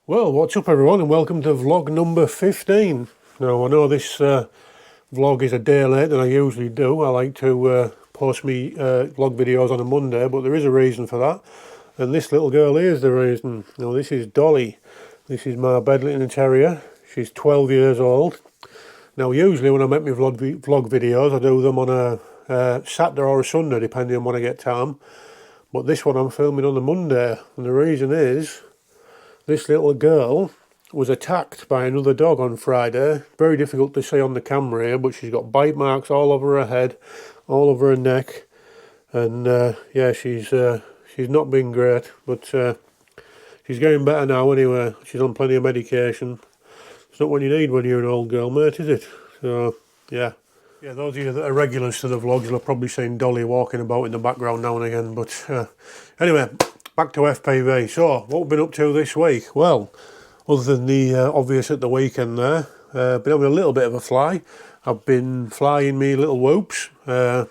Well, what's up everyone, and welcome to vlog number 15. Now I know this vlog is a day later than I usually do. I like to post me vlog videos on a Monday, but there is a reason for that. And this little girl here is the reason. Now this is Dolly. This is my Bedlington Terrier. She's 12 years old. Now usually when I make my vlog videos I do them on a Saturday or a Sunday depending on when I get time. But this one I'm filming on a Monday, and the reason is this little girl was attacked by another dog on Friday. Very difficult to see on the camera here, but she's got bite marks all over her head, all over her neck, and yeah, she's not been great, but she's getting better now anyway. She's on plenty of medication. It's not what you need when you're an old girl, mate, is it? So yeah. Yeah, those of you that are regulars to the vlogs will have probably seen Dolly walking about in the background now and again, but anyway, back to FPV. So, what we've been up to this week? Well, other than the obvious at the weekend there, been having a little bit of a fly. I've been flying me little whoops. And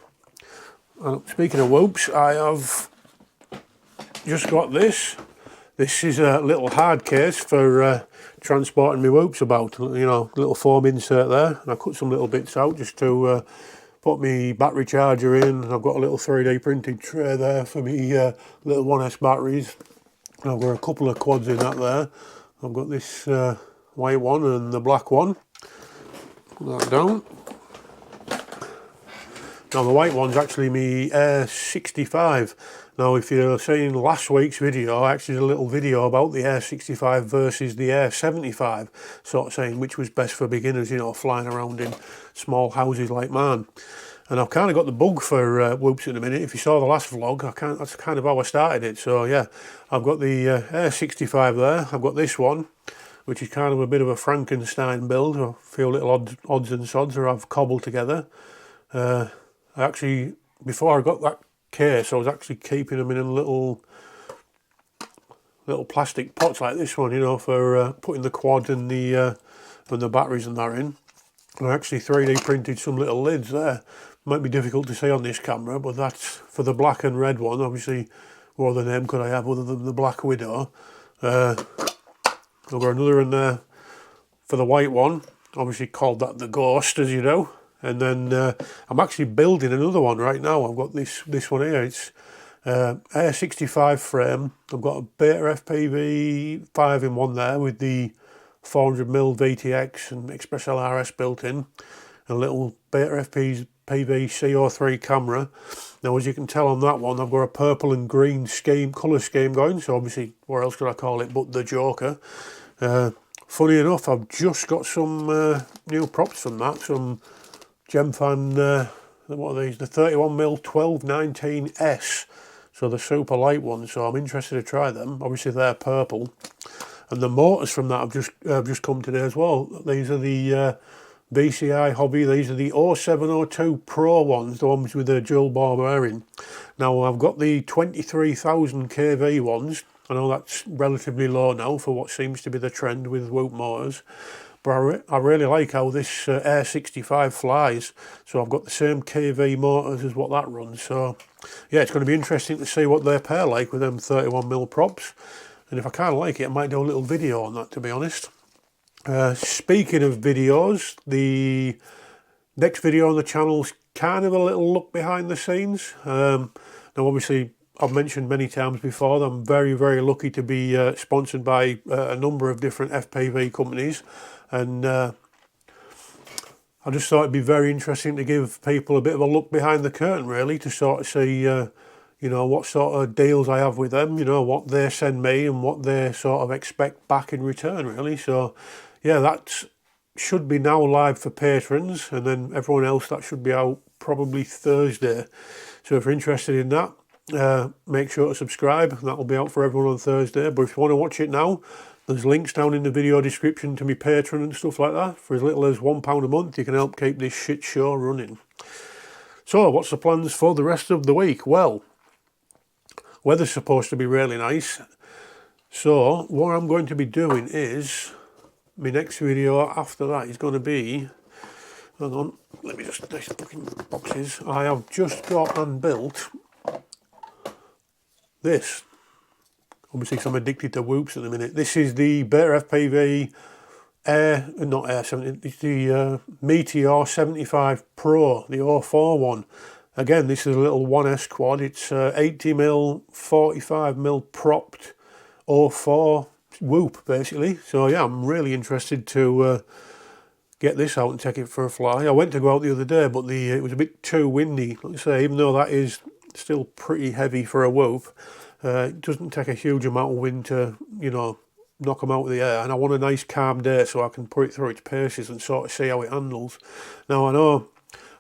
speaking of whoops, I have just got this. This is a little hard case for transporting my whoops about. You know, little foam insert there. And I cut some little bits out just to put my battery charger in. I've got a little 3D printed tray there for me little 1S batteries. I've got a couple of quads in that there. I've got this white one and the black one. Put that down. Now the white one's actually my Air 65. Now if you're seeing last week's video, I actually did a little video about the Air 65 versus the Air 75, sort of saying which was best for beginners, you know, flying around in small houses like mine. And I've kind of got the bug for whoops at the minute. If you saw the last vlog, that's kind of how I started it. So yeah, I've got the Air 65 there. I've got this one, which is kind of a bit of a Frankenstein build. A few little odds and sods that I've cobbled together. I actually, before I got that case, I was actually keeping them in a little plastic pots like this one, you know, for putting the quad and the batteries and that in. And I actually 3D printed some little lids there. Might be difficult to see on this camera, but that's for the black and red one. Obviously, what other name could I have other than the Black Widow? I've got another in there for the white one. Obviously called that the Ghost, as you know. And then I'm actually building another one right now. I've got this one here. It's Air 65 frame. I've got a Beta FPV 5-in-1 there with the 400mm VTX and Express LRS built in. A little Beta FPV CO3 camera. Now as you can tell on that one, I've got a purple and green colour scheme going. So obviously, what else could I call it but the Joker. Funny enough, I've just got some new props from that. Some Gemfan, what are these? The 31mm 1219S. So the super light ones. So I'm interested to try them. Obviously they're purple. And the motors from that have just come today as well. These are the VCI Hobby. These are the 0702 Pro ones, the ones with the dual bore bearing. Now I've got the 23,000 kV ones. I know that's relatively low now for what seems to be the trend with whoop motors. But I really like how this Air 65 flies. So I've got the same kV motors as what that runs. So yeah, it's going to be interesting to see what they pair like with them 31mm props. And if I kind of like it, I might do a little video on that, to be honest. Speaking of videos, the next video on the channel's kind of a little look behind the scenes. Now obviously, I've mentioned many times before that I'm very, very lucky to be sponsored by a number of different FPV companies. And I just thought it'd be very interesting to give people a bit of a look behind the curtain, really, to sort of see, you know, what sort of deals I have with them, you know, what they send me and what they sort of expect back in return, really. So, yeah, that should be now live for patrons, and then everyone else, that should be out probably Thursday. So if you're interested in that, make sure to subscribe. That'll be out for everyone on Thursday. But if you want to watch it now, there's links down in the video description to me Patreon and stuff like that. For as little as £1 a month, you can help keep this shit show running. So, what's the plans for the rest of the week? Well, weather's supposed to be really nice. So, what I'm going to be doing is, my next video after that is going to be, hang on, let me just, these fucking boxes. I have just got and built this. Obviously, 'cause I'm addicted to whoops at the minute. This is the Beta FPV Air, not Air 70, it's the Meteor 75 Pro, the 04 one. Again, this is a little 1S quad. It's 80mm, 45mm propped 04 whoop, basically. So yeah, I'm really interested to get this out and take it for a fly. I went to go out the other day, but it was a bit too windy. Like I say, even though that is still pretty heavy for a whoop, it doesn't take a huge amount of wind to, you know, knock them out of the air. And I want a nice calm day so I can put it through its paces and sort of see how it handles. Now, I know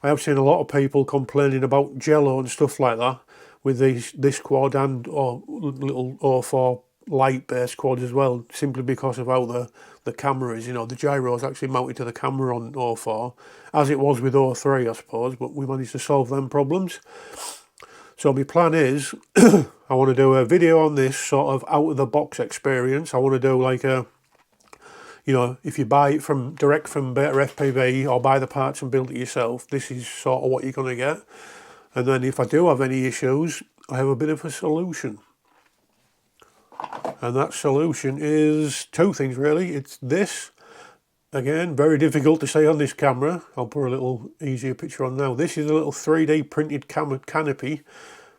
I have seen a lot of people complaining about jello and stuff like that with this quad and little 04 light based quads as well, simply because of how the camera is. You know, the gyro is actually mounted to the camera on 04, as it was with 03, I suppose, but we managed to solve them problems. So my plan is, I want to do a video on this sort of out of the box experience. I want to do like a, you know, if you buy it direct from Beta FPV or buy the parts and build it yourself, this is sort of what you're going to get. And then if I do have any issues, I have a bit of a solution. And that solution is two things really. It's this. Again, very difficult to say on this camera. I'll put a little easier picture on now. This is a little 3D printed canopy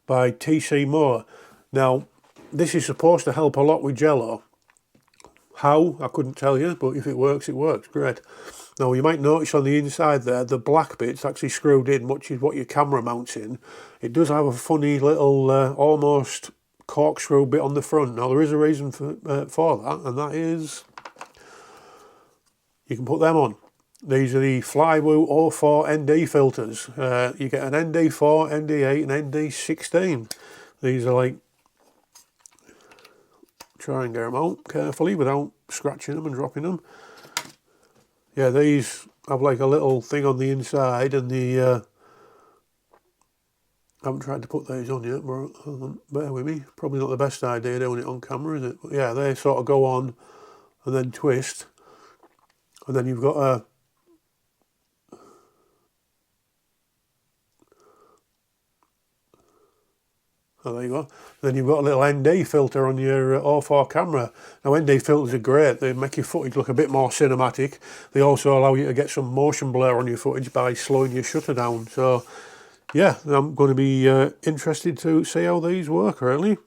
by TC Moore. Now, this is supposed to help a lot with jello. How? I couldn't tell you, but if it works, it works. Great. Now, you might notice on the inside there, the black bit's actually screwed in, which is what your camera mounts in. It does have a funny little, almost corkscrew bit on the front. Now, there is a reason for that, and that is you can put them on. These are the Flywoo 04 ND filters. You get an ND4, ND8 and ND16. These are like, try and get them out carefully without scratching them and dropping them. Yeah, these have like a little thing on the inside, and I haven't tried to put these on yet, but bear with me. Probably not the best idea doing it on camera, is it? But yeah, they sort of go on and then twist. And then you've got a there you go. Then you've got a little ND filter on your 04 camera. Now, ND filters are great. They make your footage look a bit more cinematic. They also allow you to get some motion blur on your footage by slowing your shutter down. So, yeah, I'm going to be interested to see how these work, really.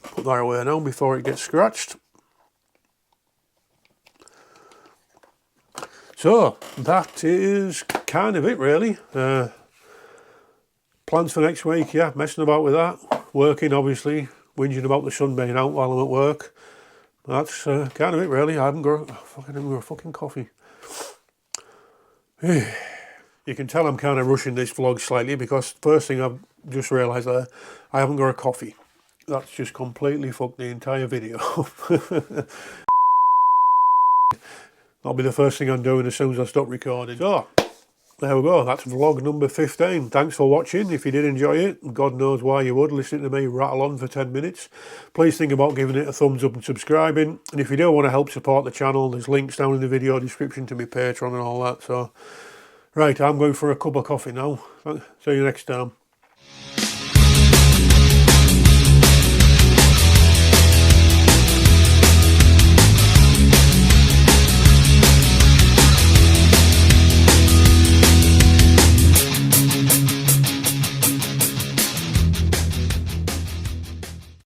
Put that away now before it gets scratched. So, that is kind of it, really. Plans for next week, yeah, messing about with that. Working, obviously, whinging about the sun being out while I'm at work. That's kind of it, really. I haven't got a fucking coffee. You can tell I'm kind of rushing this vlog slightly because first thing I've just realised there, I haven't got a coffee. That's just completely fucked the entire video. That'll be the first thing I'm doing as soon as I stop recording. So, there we go, that's vlog number 15. Thanks for watching. If you did enjoy it, God knows why you would, listening to me rattle on for 10 minutes. Please think about giving it a thumbs up and subscribing. And if you do want to help support the channel, there's links down in the video description to my Patreon and all that. So, right, I'm going for a cup of coffee now. See you next time.